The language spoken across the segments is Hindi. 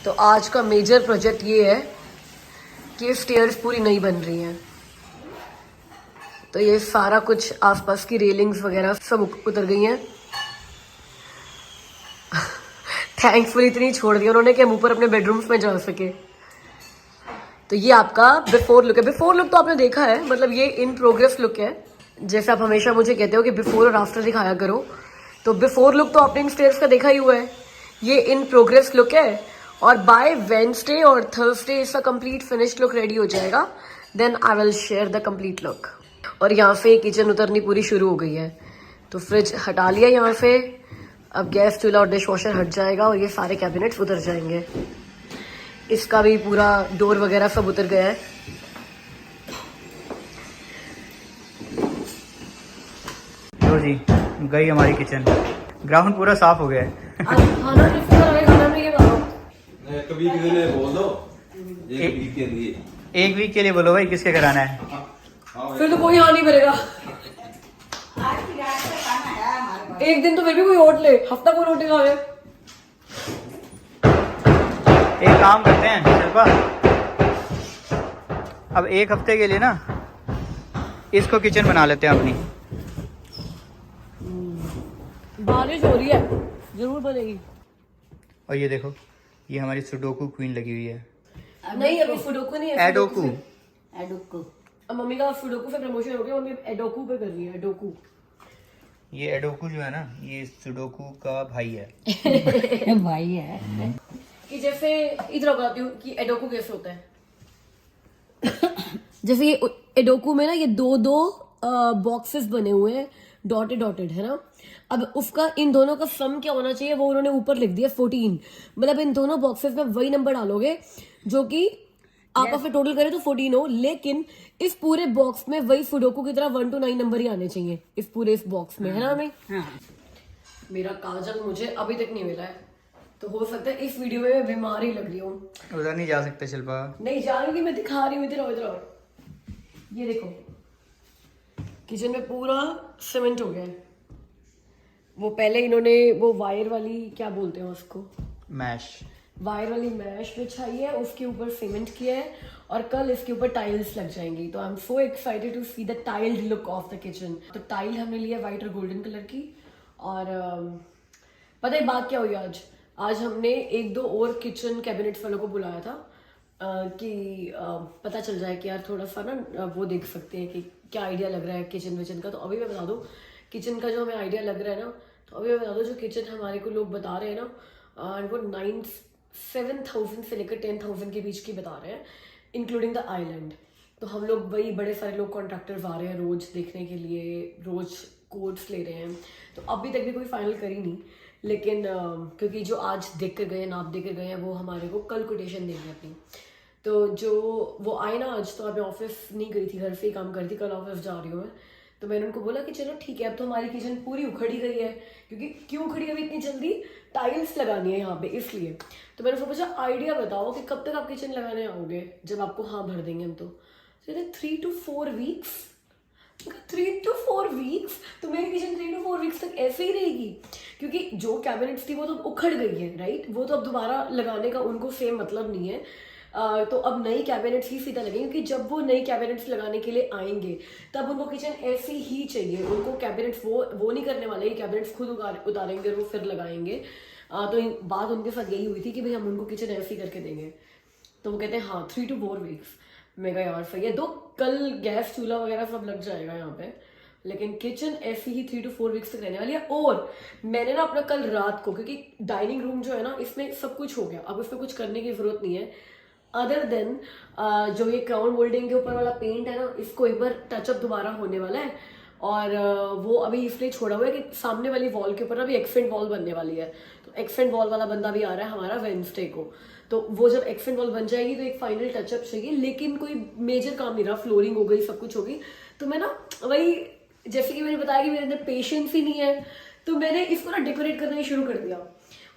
तो आज का मेजर प्रोजेक्ट ये है कि स्टेयर्स पूरी नई बन रही हैं, तो ये सारा कुछ आसपास की रेलिंग्स वगैरह सब उतर गई हैं। थैंकफुली इतनी छोड़ दी उन्होंने कि हम ऊपर अपने बेडरूम्स में जा सके। तो ये आपका बिफोर लुक है। बिफोर लुक तो आपने देखा है, मतलब ये इन प्रोग्रेस लुक है। जैसे आप हमेशा मुझे कहते हो कि बिफोर और आफ्टर दिखाया करो, तो बिफोर लुक तो आपने इन स्टेयर्स का देखा ही हुआ है। ये इन प्रोग्रेस लुक है और बाय वेडनेसडे और थर्सडे इसका कंप्लीट फिनिश्ड लुक रेडी हो जाएगा। Then I will share the complete look. और यहाँ से किचन उतरनी पूरी शुरू हो गई है, तो फ्रिज हटा लिया यहाँ से। अब गैस चूल्हा और डिश वॉशर हट जाएगा और ये सारे कैबिनेट्स उतर जाएंगे। इसका भी पूरा डोर वगैरह सब उतर गया है। लो जी, गई हमारी किचन। ग्राउंड पूरा साफ हो गया है। खाना खाना में ये कभी किसी ने बोल दो एक वीक के लिए। एक वीक के लिए बोलो भाई, किसके घर आना है? फिर तो कोई यहाँ नहीं भरेगा। एक दिन तो फिर भी कोई ओट ले, हफ्ता कोई रोटी खा ले। एक काम करते हैं शिल्पा, अब एक हफ्ते के लिए ना इसको किचन बना लेते हैं अपनी। बारिश हो रही है, जरूर बनेगी। और ये देखो, ये हमारी सुडोकू क्वीन लगी हुई है। नहीं, अभी सुडोकू नहीं है, एडोकू। एडोकू। अब मम्मी का सुडोकू से प्रमोशन हो गया, मम्मी एडोकू पे कर रही है। एडोकू, ये एडोकू जो है ना, ये सुडोकू का भाई है। भाई है कि जैसे इधर बताती हूँ कि एडोकू कैसे होता है। जैसे ये एडोकू में ना ये दो दो बॉक्सेस बने हुए हैं, डॉटेड डॉटेड है ना। अब उसका इन दोनों का सम क्या होना चाहिए वो उन्होंने ऊपर लिख दिया 14। मतलब इन दोनों बॉक्सेस में वही नंबर डालोगे जो कि आपस में टोटल करे तो 14 हो, लेकिन इस पूरे बॉक्स में वही सुडोकू की तरह 1 to 9 नंबर ही आने चाहिए इस पूरे इस बॉक्स में, है ना। हमें मेरा काजल मुझे अभी तक नहीं मिला है, तो हो सकता है इस वीडियो में मैं बीमार ही लग रही हूँ। उधर नहीं जा सकते शिल्पा। नहीं जानूंगी, मैं दिखा रही हूँ। इधर आओ, इधर आओ। ये देखो, किचन में पूरा सीमेंट हो गया है। वो पहले इन्होंने वो वायर वाली क्या बोलते हैं उसको, मैश, वायर वाली मैश बिछाई है, उसके ऊपर सीमेंट किया है और कल इसके ऊपर टाइल्स लग जाएंगी। तो I am so excited to see the tiled look of the kitchen. तो टाइल हमने लिया व्हाइट और गोल्डन कलर की। और पता है बात क्या हुई आज हमने एक दो और किचन कैबिनेट्स वालों को बुलाया था कि पता चल जाए कि यार थोड़ा सा ना वो देख सकते हैं कि क्या आइडिया लग रहा है किचन विचन का। तो अभी मैं बता दूँ किचन का जो हमें आइडिया लग रहा है ना, तो अभी मैं बता दूँ जो किचन हमारे को लोग बता रहे हैं ना, वो 7,000 से लेकर 10,000 के बीच की बता रहे हैं, इंक्लूडिंग द आइलैंड। तो हम लोग वही बड़े सारे लोग कॉन्ट्रैक्टर्स आ रहे हैं रोज देखने के लिए, रोज कोड्स ले रहे हैं। तो अभी तक भी कोई फाइनल करी नहीं, लेकिन क्योंकि जो आज देख कर गए, नाप दे कर गए हैं, वो हमारे को कल कोटेशन देंगे अपनी। तो जो वो आए ना आज, तो मैं ऑफिस नहीं गई थी, घर से ही काम करती, कल ऑफिस जा रही हूँ मैं। तो मैंने उनको बोला कि चलो ठीक है, अब तो हमारी किचन पूरी उखड़ी गई है, क्योंकि क्यों उखड़ी अभी इतनी जल्दी, टाइल्स लगानी है यहाँ पे इसलिए। तो मैंने उसको पूछा आइडिया बताओ कि कब तक आप किचन लगाने आओगे, जब आपको हाँ भर देंगे हम। तो 3 to 4 weeks। 3 to 4 weeks? तो मेरी किचन 3 to 4 weeks तक ऐसे ही रहेगी, क्योंकि जो कैबिनेट्स थी वो तो उखड़ गई है, राइट। वो तो अब दोबारा लगाने का उनको सेम मतलब नहीं है। तो अब नई कैबिनेट्स ही सीधा लगेंगे, क्योंकि जब वो नई कैबिनेट्स लगाने के लिए आएंगे तब उनको किचन ऐसी ही चाहिए। उनको कैबिनेट्स वो नहीं करने वाले, कैबिनेट्स खुद उतारेंगे और वो फिर लगाएंगे। तो बात उनके साथ यही हुई थी कि भाई हम उनको किचन ऐसी करके देंगे। तो वो कहते हैं हाँ 3 to 4 weeks। मैं कहा यार सही है, तो कल गैस चूल्हा वगैरह सब लग जाएगा यहाँ पे, लेकिन किचन ऐसी ही 3 to 4 weeks तक रहने वाली है। और मैंने ना अपना कल रात को, क्योंकि डाइनिंग रूम जो है ना इसमें सब कुछ हो गया, अब इसमें कुछ करने की जरूरत नहीं है अदर देन जो ये क्राउन मोल्डिंग के ऊपर वाला पेंट है ना, इसको एक बार टचअप दोबारा होने वाला है। और वो अभी इसलिए छोड़ा हुआ है कि सामने वाली वॉल के ऊपर अभी एक्सेंट वॉल बनने वाली है। तो एक्सेंट वॉल वाला बंदा भी आ रहा है हमारा वेडनेसडे को। तो वो जब एक्सेंट वॉल बन जाएगी तो एक फाइनल टचअप चाहिए, लेकिन कोई मेजर काम नहीं रहा, फ्लोरिंग हो गई, सब कुछ हो गई। तो मैं ना वही, जैसे कि मैंने बताया कि मेरे अंदर पेशेंस ही नहीं है, तो मैंने इसको ना डेकोरेट करना ही शुरू कर दिया।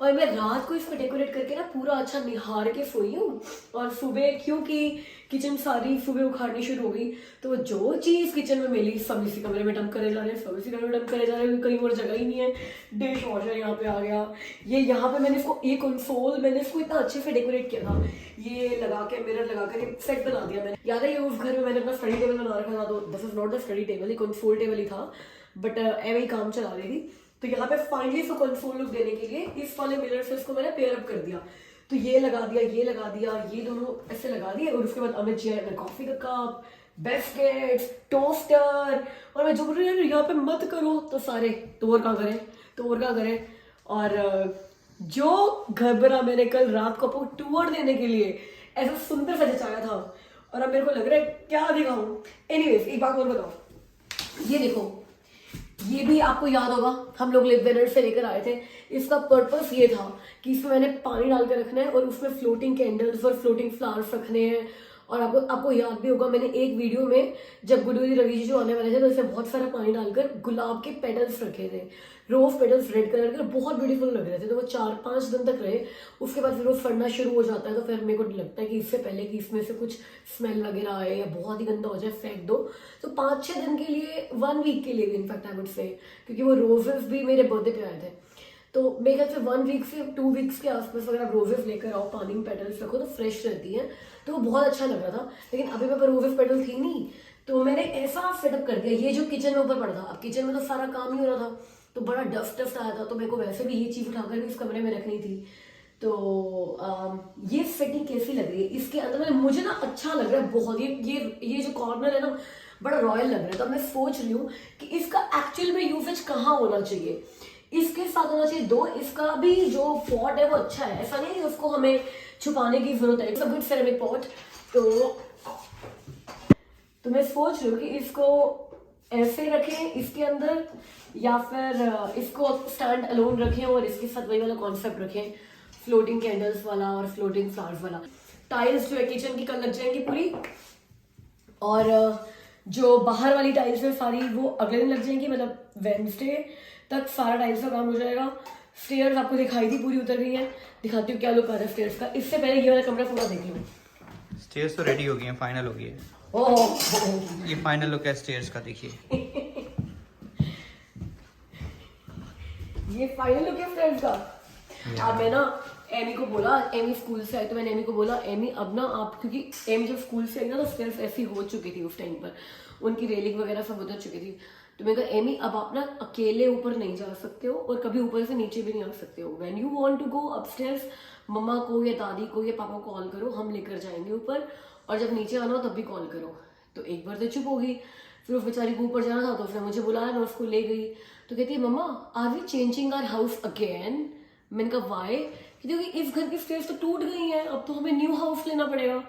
और मैं रात को इसको डेकोरेट करके ना पूरा अच्छा निहार के सोई हूँ। और सुबह क्योंकि किचन सारी सुबह उखाड़नी शुरू हो गई, तो जो चीज़ किचन में मिली सब इसी कमरे में डंप करे जा रहे हैं, सब इसी कमरे में डंप करे जा रहे हैं, कहीं और जगह ही नहीं है। डिश वॉशर यहाँ पे आ गया, ये यहाँ पे मैंने इसको ये कंसोल मैंने इसको इतना अच्छे से डेकोरेट किया था, ये लगा के मिरर लगा कर एक सेट बना दिया मैंने। याद है ये उस घर में मैंने अपना स्टडी टेबल बना रखा था, तो this is not the study table, ये कंसोल टेबल ही था, बट ऐसे ही काम चला रही थी। तो यहाँ पे फाइनली इसको कंसोल लुक देने के लिए इस वाले मिरर से इसको मैंने पेयर अप कर दिया। तो ये लगा दिया, ये लगा दिया, ये दोनों ऐसे लगा दिए। और उसके बाद अमित जी आए, कॉफी का कप, बिस्किट्स, टोस्टर, और मैं जो बोल रही हूँ यहाँ पे मत करो तो सारे तो और क्या करें, तो और क्या करें। और जो घबरा मैंने कल रात को आपको टूर देने के लिए ऐसा सुंदर सा जचाया था, और अब मेरे को लग रहा है क्या दिखाऊं। एनीवेज एक बात और बताओ, ये देखो, ये भी आपको याद होगा हम लोग लिव विनर से लेकर आए थे। इसका पर्पस ये था कि इसमें मैंने पानी डाल के रखना है और उसमें फ्लोटिंग कैंडल्स और फ्लोटिंग फ्लावर्स रखने हैं। और आपको याद भी होगा मैंने एक वीडियो में जब गुडू रवि जी जो आने वाले थे तो इसमें बहुत सारा पानी डालकर गुलाब के पेटल्स रखे थे, रोज पेटल्स रेड कलर के, बहुत ब्यूटीफुल लग रहे थे। तो वो 4-5 दिन तक रहे, उसके बाद फिर वो फटना शुरू हो जाता है। तो फिर मेरे को लगता है कि इससे पहले कि इसमें से कुछ स्मेल वगैरह आए या बहुत ही गंदा हो जाए फेंक दो। तो 5-6 दिन के लिए, 1 वीक के लिए भी इनफैक्ट आई वुड से, क्योंकि वो रोजेस भी मेरे बर्थडे पे आए थे, तो मेरे ख्याल से 1 वीक से 2 वीक्स के आसपास अगर आप रोजेस लेकर आओ, पानी में पेटल्स रखो तो फ्रेश रहती है। तो वो बहुत अच्छा लग रहा था। लेकिन अभी मेरे पास रोजेस पेटल थी नहीं, तो मैंने ऐसा सेटअप कर दिया, ये जो किचन में ऊपर पड़ा था, अब किचन में तो सारा काम ही हो रहा था, तो बड़ा डस्ट आया था, तो मेरे को वैसे भी ये चीज़ उठाकर भी इस कमरे में रखनी थी। तो ये सेटिंग कैसी लग रही है इसके अंदर, मतलब मुझे ना अच्छा लग रहा है बहुत। ये जो कॉर्नर है ना बड़ा रॉयल लग रहा है। तो मैं सोच रही हूँ कि इसका एक्चुअल में यूसेज कहाँ होना चाहिए, इसके साथ होना चाहिए 2, इसका भी जो पॉट है वो अच्छा है, ऐसा नहीं है उसको हमें छुपाने की जरूरत है, it's a good ceramic pot. तो मैं सोच रही हूँ कि इसको ऐसे रखें इसके अंदर, या फिर इसको स्टैंड अलोन रखें और इसके साथ वही वाला कॉन्सेप्ट रखें, फ्लोटिंग कैंडल्स वाला और फ्लोटिंग फ्लावर्स वाला। टाइल्स जो है किचन की कल लग जाएंगी पूरी, और जो बाहर वाली टाइल्स है सारी वो अगले दिन लग जाएंगी, मतलब वेडनेसडे तक सारा टाइल्स का काम हो जाएगा। स्टेयर्स आपको दिखाई थी पूरी उतर गई है, दिखाती हूँ क्या लुक आ रहा है स्टेयर्स का। इससे पहले ये वाला कमरा पूरा देख लो। स्टेयर्स तो रेडी हो गई हैं, फाइनल हो गई है। ओह ये फाइनल लुक है स्टेयर्स का, देखिए। ये फाइनल लुक है स्टेयर्स का। अब मैं ना एमी को बोला, एमी स्कूल से आई तो मैंने एमी को बोला, एमी अब ना आप, क्योंकि एमी जब स्कूल से आई ना तो स्टेयर्स ऐसी हो चुकी थी उस टाइम पर, उनकी रेलिंग वगैरह सब उतर चुकी थी। तो मैंने कहा एमी अब आप ना अकेले ऊपर नहीं जा सकते हो और कभी ऊपर से नीचे भी नहीं आ सकते हो। When you want to go upstairs, mamma को या दादी को या पापा को कॉल करो, हम लेकर जाएंगे ऊपर, और जब नीचे आना हो तब भी कॉल करो। तो एक बार तो चुप हो गई, फिर उस बेचारी को ऊपर जाना था तो उसने मुझे बुलाया, मैं उसको ले गई। तो कहती है mamma are we changing our house again. मैंने कहा वाई, क्योंकि इस घर की स्टेयर्स तो टूट गई हैं, अब तो हमें न्यू हाउस लेना पड़ेगा।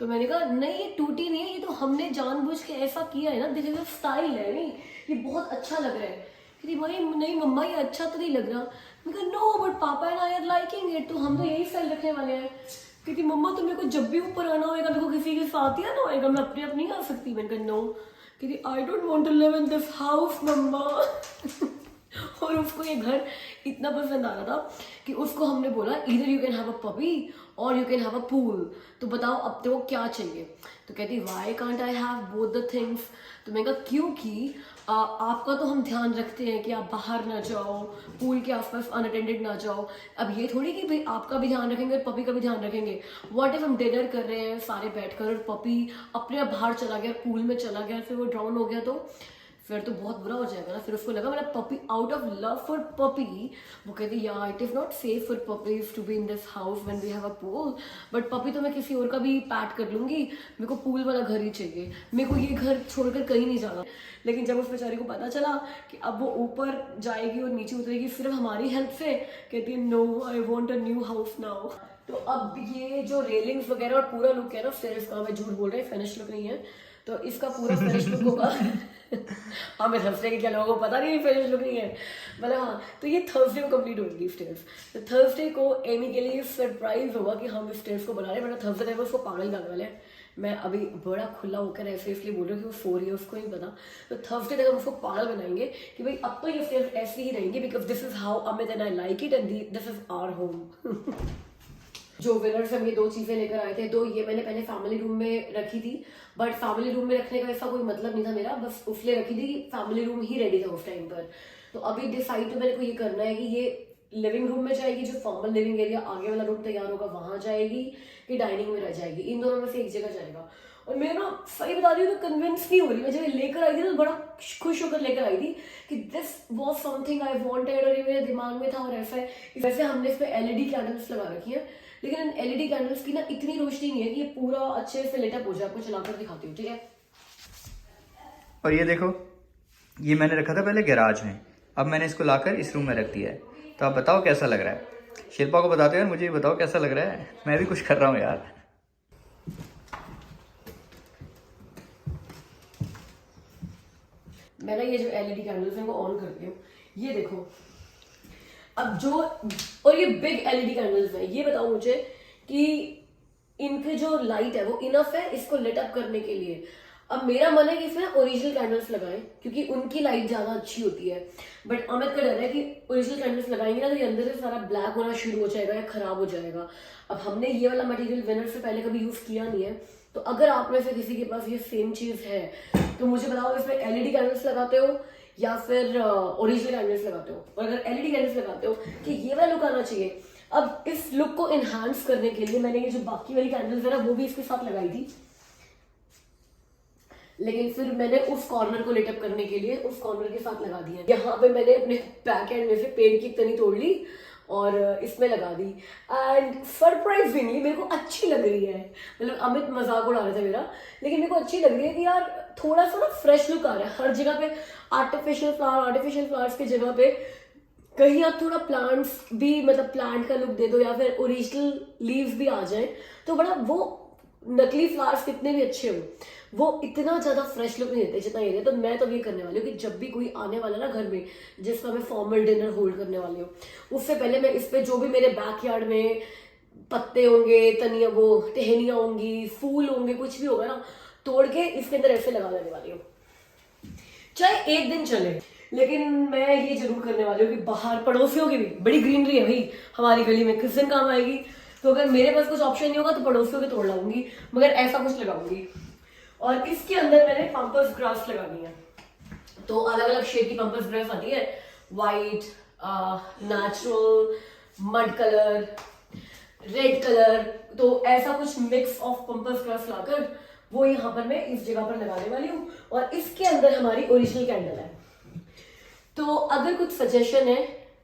तो मैंने कहा नहीं ये टूटी नहीं है, ये तो हमने जानबूझ के ऐसा किया है ना, दिस इज स्टाइल है, नहीं ये बहुत अच्छा लग रहा है। कहती भाई नहीं मम्मा ये अच्छा तो नहीं लग रहा। मैंने कहा नो बट पापा and I R liking it, तो हम तो यही स्टाइल रखने वाले हैं। कहती मम्मा तो मेरे को जब भी ऊपर आना होगा मेरे को किसी के साथ ही आना होगा, मैं अपने आप नहीं आ सकती। मैंने कहा नो। कहती I don't want to live in this house mamma. और उसको ये घर इतना पसंद आ रहा था कि उसको हमने बोला इधर you can have a puppy और you can have a pool, तो बताओ अब तो क्या चाहिए। तो कहती why can't I have both the things. तो मैंने कहा क्योंकि आपका तो हम ध्यान रखते हैं कि आप बाहर ना जाओ, पूल के आसपास अनअटेंडेड ना जाओ। अब ये थोड़ी कि भाई आपका भी ध्यान रखेंगे और पपी का भी ध्यान रखेंगे। व्हाट इफ हम डिनर कर रहे हैं सारे बैठकर और पपी अपने आप बाहर चला गया, पूल में चला गया, फिर वो ड्राउन हो गया, तो फिर तो बहुत बुरा हो जाएगा ना। फिर उसको लगा मेरा puppy out of love for puppy, वो कहती या it is not safe for puppies to be in this house when we have a pool, but puppy तो मैं किसी और का भी पैट कर लूँगी, मेरे को पूल वाला घर ही चाहिए, मेरे को ये घर छोड़कर कहीं नहीं जाना। लेकिन जब उस बेचारी को पता चला कि अब वो ऊपर जाएगी और नीचे उतरेगी सिर्फ हमारी हेल्प से, कहती है no I want a new house now. तो अब ये जो रेलिंग्स वगैरह और पूरा लुक है ना स्टेयर्स का, मैं झूठ बोल रही, फिनिश लुक नहीं है, तो इसका पूरा फिनिश लुक होगा। हाँ मैं थर्सडे के क्या लोगों को पता नहीं फिनिश लुक नहीं है, मतलब हाँ तो ये थर्सडे को कंप्लीट होगी स्टेयर्स। तो थर्सडे को एमी के लिए सरप्राइज होगा कि हम स्टेयर्स को बना रहे हैं, वरना थर्सडे को उसको पागल करने वाले हैं। मैं अभी बड़ा खुला होकर ऐसे इसलिए बोल रही हूँ कि वो सो रही है, उसको नहीं पता। तो थर्सडे तक हम उसको पागल बनाएंगे कि भाई अब तो ये स्टेयर्स ऐसे ही रहेंगे, because this is how Amit and I like it and this is our home. जो विनर्स हम ये 2 चीजें लेकर आए थे, 2 ये मैंने पहले फैमिली रूम में रखी थी, बट फैमिली रूम में रखने का ऐसा कोई मतलब नहीं था मेरा, बस उसलिए रखी थी कि फैमिली रूम ही रेडी था उस टाइम पर। तो अभी डिसाइड तो मेरे को ये करना है कि ये लिविंग रूम में जाएगी, जो फॉर्मल लिविंग एरिया आगे वाला रूम तैयार होगा वहां जाएगी, कि डाइनिंग में रह जाएगी, इन दोनों में से एक जगह जाएगा। और मैं ना सही बता रही हूँ तो कन्विंस नहीं हो रही। मैं जब लेकर आई थी तो बड़ा खुश होकर लेकर आई थी कि this was something I wanted, और ये मेरे दिमाग में था। और ऐसा है, वैसे हमने इस पे एलईडी कैंडल्स लगा रखी है, लेकिन इन एलईडी कैंडल्स की ना इतनी रोशनी नहीं है कि ये पूरा अच्छे से लिटअप हो जाए। आपको चलाकर दिखाती हूँ, ठीक है। और ये देखो, ये मैंने रखा था पहले गैराज में, अब मैंने इसको लाकर इस रूम में रख दिया है। तो आप बताओ कैसा लग रहा है। शिल्पा को बताते हैं, मुझे भी बताओ कैसा लग रहा है। मैं भी कुछ कर रहा हूँ यार। मैं ना ये जो एलईडी कैंडल्स हैं वो ऑन करती हूँ। ये देखो, अब जो, और ये बिग एलईडी कैंडल्स हैं, ये बताओ मुझे कि इनके जो लाइट है वो इनफ है इसको लिट अप करने के लिए। अब मेरा मन है कि इसमें ओरिजिनल कैंडल्स लगाएं, क्योंकि उनकी लाइट ज्यादा अच्छी होती है। बट अमित का डर है कि ओरिजिनल कैंडल्स लगाएंगे ना तो ये अंदर से सारा ब्लैक होना शुरू हो जाएगा या खराब हो जाएगा। अब हमने ये वाला मटेरियल विनर से पहले कभी यूज किया नहीं है, तो अगर आप में से किसी के पास ये सेम चीज है तो मुझे बताओ, इसमें एलईडी कैंडल्स लगाते हो या फिर ओरिजिनल कैंडल्स लगाते हो। और अगर एलईडी कैंडल्स लगाते हो कि ये वाला लुक आना चाहिए। अब इस लुक को एनहांस करने के लिए मैंने ये जो बाकी वाली कैंडल्स है ना वो भी इसके साथ लगाई थी, लेकिन फिर मैंने उस कॉर्नर को लिट अप करने के लिए उस कॉर्नर के साथ लगा दिया। यहाँ पे मैंने अपने बैक एंड में से पेड़ की तनी तोड़ ली और इसमें लगा दी, एंड सरप्राइजिंगली मेरे को अच्छी लग रही है। मतलब अमित मजाक उड़ा रहा था मेरा, लेकिन मेरे को अच्छी लग रही है कि यार थोड़ा सा ना फ्रेश लुक आ रहा है। हर जगह पे आर्टिफिशियल फ्लावर्स की जगह पे कहीं आप थोड़ा प्लांट्स भी, मतलब प्लांट का लुक दे दो, या फिर ओरिजिनल लीव्स भी आ जाए तो बड़ा, वो नकली फ्लावर्स कितने भी अच्छे हो वो इतना ज्यादा फ्रेश लुक नहीं देते जितना ये देते। तो मैं तो ये करने वाली हूँ कि जब भी कोई आने वाला ना घर में जिसका मैं फॉर्मल डिनर होल्ड करने वाली हूँ, उससे पहले मैं इस पे जो भी मेरे बैकयार्ड में पत्ते होंगे, तनिया वो टहनियां होंगी, फूल होंगे, कुछ भी होगा ना, तोड़ के इसके अंदर ऐसे लगा देने वाली हूँ। चाहे एक दिन चले, लेकिन मैं ये जरूर करने वाली हूँ कि बाहर पड़ोसियों की भी बड़ी ग्रीनरी है भाई हमारी गली में, किस दिन काम आएगी। तो अगर मेरे पास कुछ ऑप्शन नहीं होगा तो पड़ोसियों के तोड़ लाऊंगी, मगर ऐसा कुछ लगाऊंगी। और इसके अंदर मैंने पंपर्स ग्रास लगानी है। तो अलग अलग शेड की पंपर्स ग्रास आती है, white, natural, mud colour, red colour. तो ऐसा कुछ मिक्स ऑफ पंपर्स ग्रास लाकर वो यहाँ पर मैं इस जगह पर लगाने वाली हूँ। और इसके अंदर हमारी ओरिजिनल कैंडल है। तो अगर कुछ सजेशन है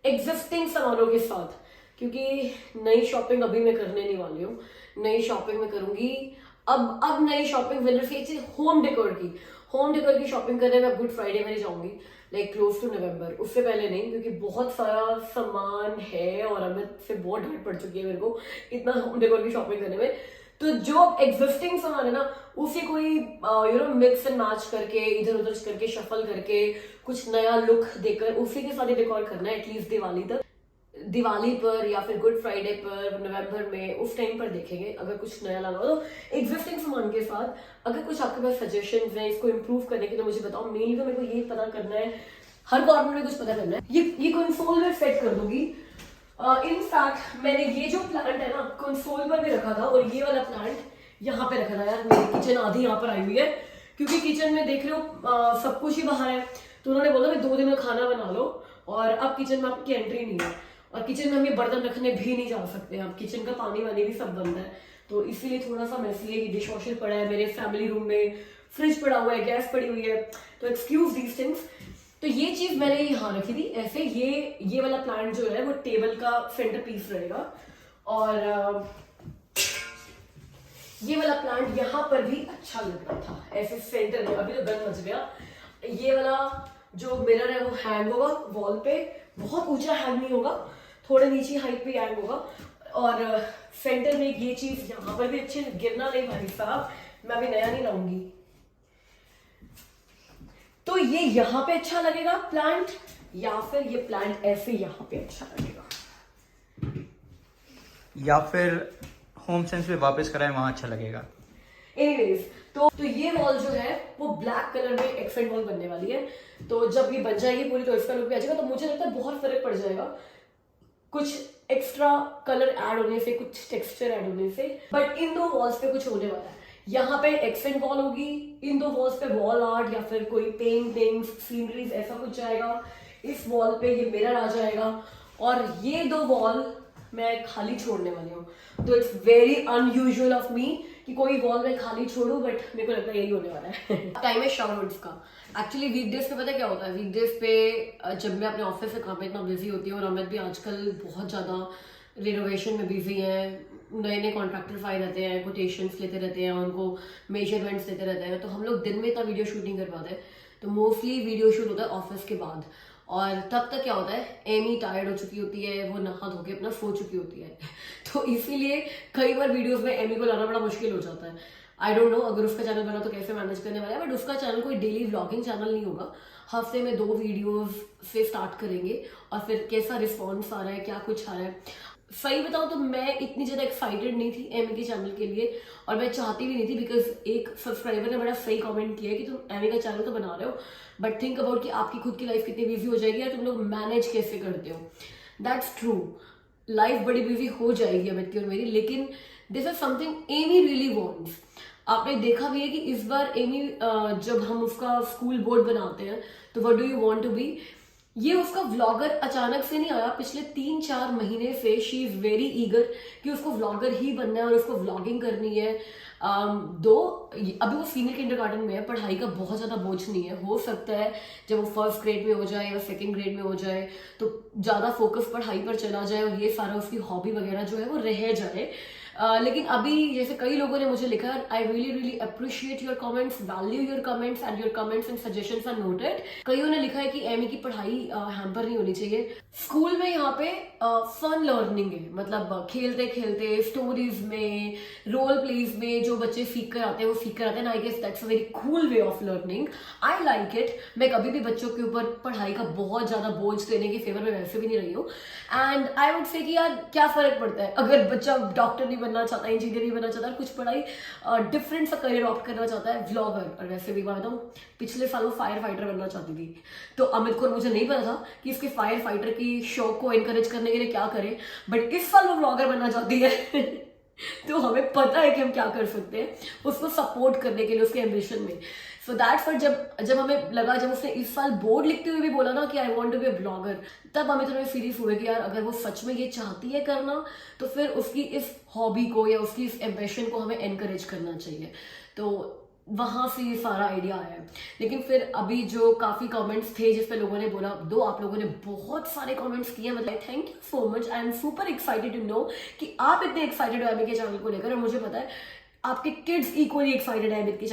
एग्जिस्टिंग सामानों के साथ, क्योंकि नई शॉपिंग अभी मैं करने नहीं वाली हूँ, नई शॉपिंग मैं करूंगी अब नई शॉपिंग विनर से होम डेकोर की शॉपिंग करने में गुड फ्राइडे में जाऊंगी, लाइक क्लोज टू नवंबर। उससे पहले नहीं, क्योंकि बहुत सारा सामान है और अमित से बहुत डांट पड़ चुकी है मेरे को इतना होम डेकोर की शॉपिंग करने में। तो जो एग्जिस्टिंग सामान है ना उसे कोई मिक्स एंड मैच करके, इधर उधर करके, शफल करके, कुछ नया लुक देकर उसी के साथ डेकोर करना है एटलीस्ट दिवाली तक। दिवाली पर या फिर गुड फ्राइडे पर नवंबर में, उस टाइम पर देखेंगे अगर कुछ नया लगा तो एग्जिस्टिंग सामान के साथ। अगर कुछ आपके पास सजेशंस हैं इसको इम्प्रूव करने के तो मुझे बताओ। मेनली तो मेरे को ये पता करना है, हर कॉर्नर में कुछ पता करना है। ये कंसोल में सेट कर दूंगी। इनफैक्ट मैंने ये जो प्लांट है ना कंसोल पर भी रखा था, और ये वाला प्लांट यहाँ पे रखा था। यार मेरी किचन आधी यहाँ पर आई हुई है, क्योंकि किचन में देख रहे हो सब कुछ ही बाहर है। तो उन्होंने बोला मैं 2 दिन में खाना बना लो, और अब किचन में आपकी एंट्री नहीं है, और किचन में हम ये बर्तन रखने भी नहीं जा सकते। अब किचन का पानी वानी भी सब बंद है, तो इसीलिए थोड़ा सा मैसी है कि डिश वॉशर पड़ा है मेरे फैमिली रूम में, फ्रिज पड़ा हुआ है, गैस पड़ी हुई है, तो एक्सक्यूज दीज थिंग्स। तो ये चीज मैंने यहाँ रखी थी ऐसे। ये वाला प्लांट जो है वो टेबल का सेंटर पीस रहेगा, और ये वाला प्लांट यहाँ पर भी अच्छा लग रहा था ऐसे सेंटर में। अभी तो गन मच गया। ये वाला जो मिरर है वो हैंग होगा वॉल पे, बहुत ऊंचा हैंग नहीं होगा, थोड़े नीचे हाइट पे हैंग होगा। और सेंटर में ये चीज यहाँ पर भी अच्छी, गिरना नहीं भाई साहब, मैं अभी नया नहीं लाऊंगी। तो ये यहाँ पे अच्छा लगेगा प्लांट, या फिर ये प्लांट ऐसे यहाँ पे अच्छा लगेगा, या फिर होम सेंस पे वापस कराए वहां अच्छा लगेगा। एनीवेज तो ये वॉल जो है वो ब्लैक कलर में एक्सेंट वॉल बनने वाली है। तो जब ये बन जाएगी पूरी तो इसका लुक भी आ जाएगा। तो मुझे लगता है बहुत फर्क पड़ जाएगा कुछ एक्स्ट्रा कलर ऐड होने से, कुछ टेक्सचर ऐड होने से। बट इन दो वॉल्स पे कुछ होने वाला है। यहाँ पे एक्सेंट वॉल होगी, इन दो वॉल्स पे वॉल आर्ट या फिर कोई पेंटिंग्स, सीनरीज ऐसा कुछ जाएगा। इस वॉल पे ये मिरर आ जाएगा और ये दो वॉल मैं खाली छोड़ने वाली हूँ। तो it's very unusual of me कि कोई वॉल मैं खाली छोड़ूं, बट मेरे को लगता है यही होने वाला है। टाइम है शाउटआउट्स का। एक्चुअली वीकडेज पे पता है क्या होता है, वीकडेज पे जब मैं अपने ऑफिस से काम पे इतना बिजी होती हूँ और अमित भी आजकल बहुत ज़्यादा रिनोवेशन में बिजी है, नए नए कॉन्ट्रैक्टर्स आए रहते हैं, कोटेशंस लेते रहते हैं, उनको मेजरमेंट्स लेते रहते हैं, तो हम लोग दिन में इतना वीडियो शूट नहीं कर पाते। तो मोस्टली वीडियो शूट होता है ऑफिस के बाद। और तब तक क्या होता है, एमी टायर्ड हो चुकी होती है, वो नहा धो के अपना सो चुकी होती है। तो इसीलिए कई बार वीडियोस में एमी को लाना बड़ा मुश्किल हो जाता है। आई डोंट नो अगर उसका चैनल बना तो कैसे मैनेज करने वाला है, बट उसका चैनल कोई डेली व्लॉगिंग चैनल नहीं होगा। हफ्ते में 2 वीडियोस से स्टार्ट करेंगे और फिर कैसा रिस्पॉन्स आ रहा है, क्या कुछ आ रहा है। सही बताऊं तो मैं इतनी ज़्यादा एक्साइटेड नहीं थी एमी के चैनल के लिए, और मैं चाहती भी नहीं थी, बिकॉज एक सब्सक्राइबर ने बड़ा सही कमेंट किया कि तुम एमी का चैनल तो बना रहे हो, बट थिंक अबाउट कि आपकी खुद की लाइफ कितनी बिजी हो जाएगी और तुम लोग मैनेज कैसे करते हो। दैट्स ट्रू, लाइफ बड़ी बिजी हो जाएगी अमित की और मेरी, लेकिन this is something Amy really wants. आपने देखा भी है कि इस बार एमी जब हम उसका स्कूल बोर्ड बनाते हैं तो what do you want to be, ये उसका व्लॉगर अचानक से नहीं आया। पिछले 3-4 महीने से शी इज वेरी ईगर कि उसको व्लॉगर ही बनना है और उसको व्लॉगिंग करनी है। दो अभी वो सीनियर किंडरगार्टन में है, पढ़ाई का बहुत ज़्यादा बोझ नहीं है। हो सकता है जब वो 1st ग्रेड में हो जाए या 2nd ग्रेड में हो जाए तो ज़्यादा फोकस पढ़ाई पर चला जाए और ये सारा उसकी हॉबी वगैरह जो है वो रह जाए। लेकिन अभी जैसे कई लोगों ने मुझे लिखा, I really appreciate your comments, value your comments and your comments and suggestions are noted. कईयों ने लिखा है कि एमी की पढ़ाई हैम्पर नहीं होनी चाहिए। स्कूल में यहाँ पे फन लर्निंग है, मतलब खेलते खेलते स्टोरीज में, रोल प्लेज में जो बच्चे सीख कर आते हैं वो सीख कर आते हैं। I guess that's a very cool way of learning, I like it. मैं कभी भी बच्चों के ऊपर पढ़ाई का बहुत ज्यादा बोझ देने के फेवर में वैसे भी नहीं रही हूँ। एंड आई वुड से कि यार क्या फर्क पड़ता है अगर बच्चा डॉक्टर नहीं बनना चाहता, इंजीनियर नहीं बनना चाहता, कुछ पढ़ाई डिफरेंट सा करियर ऑप्ट करना चाहता है, व्लॉगर। और वैसे भी मैं बताऊं, पिछले साल वो फायर फाइटर बनना चाहती थी, तो अमित को मुझे नहीं पता था कि इसके फायर फाइटर की शौक को एनकरेज करने के लिए क्या करें, बट इस साल वो व्लॉगर बनना चाहती है। तो हमें पता है कि हम क्या कर सकते हैं उसको सपोर्ट करने के लिए उसके एम्बिशन में। सो दैट्स फॉर जब हमें लगा, जब उसने इस साल बोर्ड लिखते हुए भी बोला ना कि I want to be a blogger, तब हमें थोड़ा सीरियस हुए कि यार अगर वो सच में ये चाहती है करना तो फिर उसकी इस हॉबी को या उसकी इस एम्बिशन को हमें एनकरेज करना चाहिए। तो वहां से ये सारा आइडिया आया है। लेकिन फिर अभी जो काफी कमेंट्स थे जिसपे लोगों ने बोला, दो आप लोगों ने बहुत सारे कमेंट्स किए, मतलब thank you so much. I am super excited to know कि आप इतने एक्साइटेड हो एमी के चैनल को लेकर, और मुझे पता है आपके किड्स इक्वली एक्साइटेड है एमी के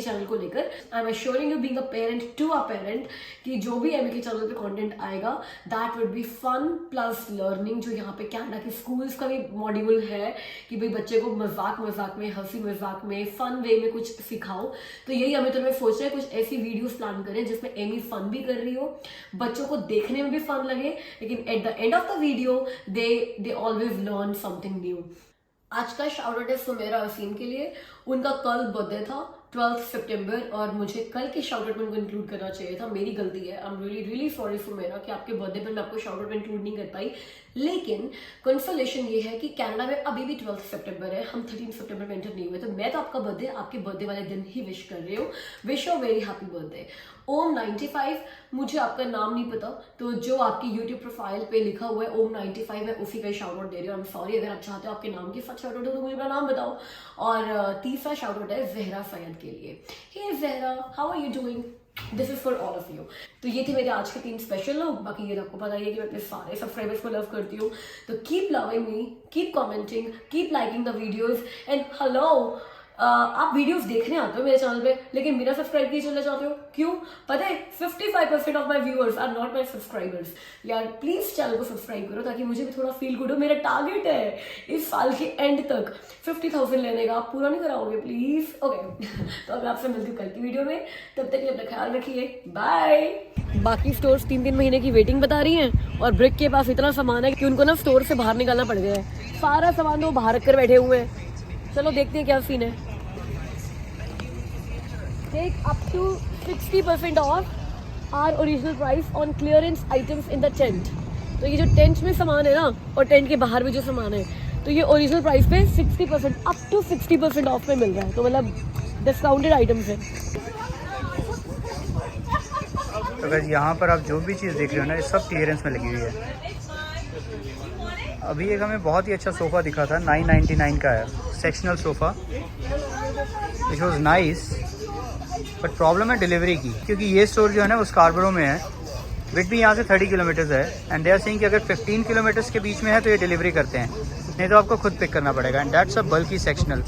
चैनल को लेकर। I am assuring you being a parent to a parent कि जो भी एमी के चैनल पे कंटेंट आएगा that would be fun plus learning. जो यहाँ पे कनाडा के स्कूल्स का भी मॉड्यूल है कि भाई बच्चे को मजाक में, हंसी मजाक में, फन वे में कुछ सिखाओ। तो यही हमें तो मैं सोच रहे हैं कुछ ऐसी वीडियोस प्लान करें जिसमें एमी फन भी कर रही हो, बच्चों को देखने में भी फन लगे, लेकिन at the end of the video they always learn something new. आज का शाउट आउट है सुमेरा असीम के लिए। उनका कल बर्थडे था 12 सितंबर, और मुझे कल के शाउट आउट में उनको इंक्लूड करना चाहिए था, मेरी गलती है। I am really sorry Sumera कि आपके बर्थडे पर मैं आपको शाउट आउट में इंक्लूड नहीं कर पाई। लेकिन कंसोलेशन ये है कि कनाडा में अभी भी 12 सितंबर है, हम 13 सितंबर में एंटर नहीं हुए, तो मैं तो आपका बर्थडे आपके बर्थडे वाले दिन ही विश कर रही हूँ। Wish you very happy birthday. Om 95, मुझे आपका नाम नहीं पता, तो जो आपकी यूट्यूब प्रोफाइल पे लिखा हुआ है ओम 95 है, उसी का शाउट आउट दे रही हूँ। आई एम सॉरी, अगर आप चाहते हो आपके नाम के साथ शाउट आउट हो तो मुझे अपना नाम बताओ। और तीसरा शाउट आउट है जहरा सैयद के लिए। Hey Zahra, how are you doing? This is for all of you. तो ये थे मेरे आज के 3 स्पेशल लोग। बाकी ये आपको पता ही है कि मैं अपने सारे सब्सक्राइबर्स को लव करती हूँ। तो keep loving me, keep commenting, keep liking the videos. And hello, आप वीडियोस देखने आते हो मेरे चैनल पे लेकिन बिना सब्सक्राइब किए चले जाते हो, क्यों? पता है 55% of my viewers are not my subscribers. यार प्लीज चैनल को सब्सक्राइब करो ताकि मुझे भी थोड़ा फील गुड हो। मेरा टारगेट है इस साल के एंड तक 50,000 लेने का, आप पूरा नहीं कराओगे प्लीज? ओके तो अब मैं आपसे मिलती हूँ कल की वीडियो में, तब तक के लिए अपना ख्याल रखिए, बाय। बाकी स्टोर्स 3 महीने की वेटिंग बता रही हैं, और ब्रिक के पास इतना सामान है कि उनको ना स्टोर से बाहर निकलना पड़ गया है। सारा सामान वो बाहर रख कर बैठे हुए हैं। चलो देखते हैं क्या सीन है। take up to 60% off our original price on clearance items in the tent. तो ये जो टेंट में सामान है ना और टेंट के बाहर भी जो सामान है तो ये ओरिजिनल प्राइस पे 60% अप टू 60% ऑफ में मिल रहा है, तो मतलब डिस्काउंटेड आइटम्स है। तो गाइस यहाँ पर आप जो भी चीज़ देख रहे हो ना ये सब क्लियरेंस में लगी हुई है। अभी एक हमें बहुत ही अच्छा सोफ़ा दिखा था, 999 का है, sectional sofa, which was nice, but problem है डिलीवरी की, क्योंकि ये स्टोर जो है ना वो स्कार्बरो में है, विट भी यहाँ से 30 किलोमीटर्स है, एंड दे आर सेइंग कि अगर 15 किलोमीटर्स के बीच में है तो ये डिलीवरी करते हैं, नहीं तो आपको खुद पिक करना पड़ेगा, and that's a bulky sectional.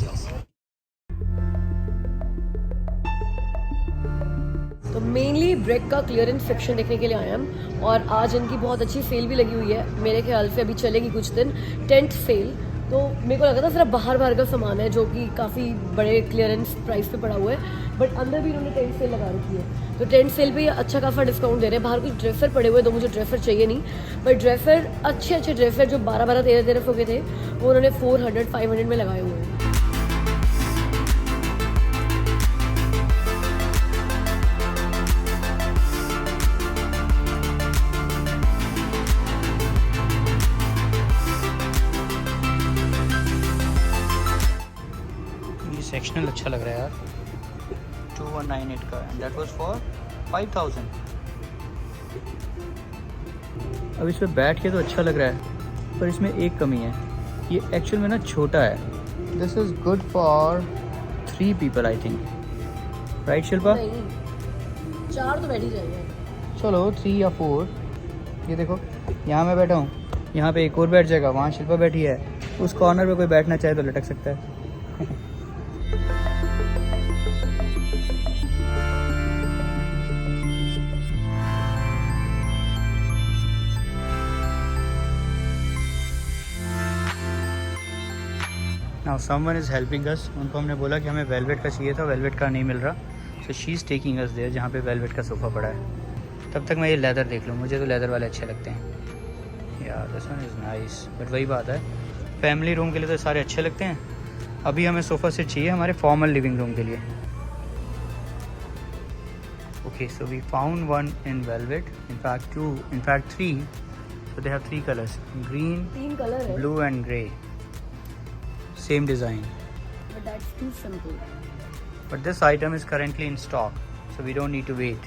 तो मेनली ब्रेक का क्लियरेंस सेक्शन देखने के लिए आए हम, और आज इनकी बहुत अच्छी सेल भी लगी हुई है, मेरे ख्याल से अभी चलेगी कुछ दिन, टेंट सेल। तो मेरे को लगा था सिर्फ बाहर का सामान है जो कि काफ़ी बड़े क्लियरेंस प्राइस पे पड़ा हुआ है, बट अंदर भी इन्होंने टेंट सेल लगा रखी है। तो टेंट सेल पे अच्छा खासा डिस्काउंट दे रहे हैं। बाहर कुछ ड्रेसर पड़े हुए, तो मुझे ड्रेसर चाहिए नहीं, बट ड्रेसर अच्छे ड्रेसर जो 12-13 के थे वो उन्होंने 400-500 में लगाए हुए हैं। सेक्शनल अच्छा लग रहा है यार, 2198 का, एंड दैट वाज फॉर 5000। अब इस पे बैठ के तो अच्छा लग रहा है, पर इसमें एक कमी है, ये एक्चुअल में ना छोटा है। This is good for 3 people I think, right Shilpa? नहीं, 4 तो बैठ ही जाएंगे। चलो 3 या 4। ये देखो यहाँ मैं बैठा हूँ, यहाँ पे एक और बैठ जाएगा, वहाँ शिल्पा बैठी है, उस कॉर्नर पे कोई बैठना चाहे तो लटक सकता है। Now someone is helping us, उनको हमने बोला कि हमें वेलवेट का चाहिए था, वेलवेट का नहीं मिल रहा, so she is taking us there जहाँ पे वेलवेट का सोफ़ा पड़ा है। तब तक मैं ये लेदर देख लूँ, मुझे तो लेदर वाले अच्छे लगते हैं यार, this one is nice, but वही बात है फैमिली रूम के लिए तो सारे अच्छे लगते हैं, अभी हमें सोफ़ा सेट चाहिए हमारे फॉर्मल लिविंग रूम के लिए। Okay, so we found one in velvet, in fact 2, in fact 3, so they have 3 colours, green, 3 colour है, blue and grey, same design, but that's too simple. but this item is currently in stock, so we don't need to wait.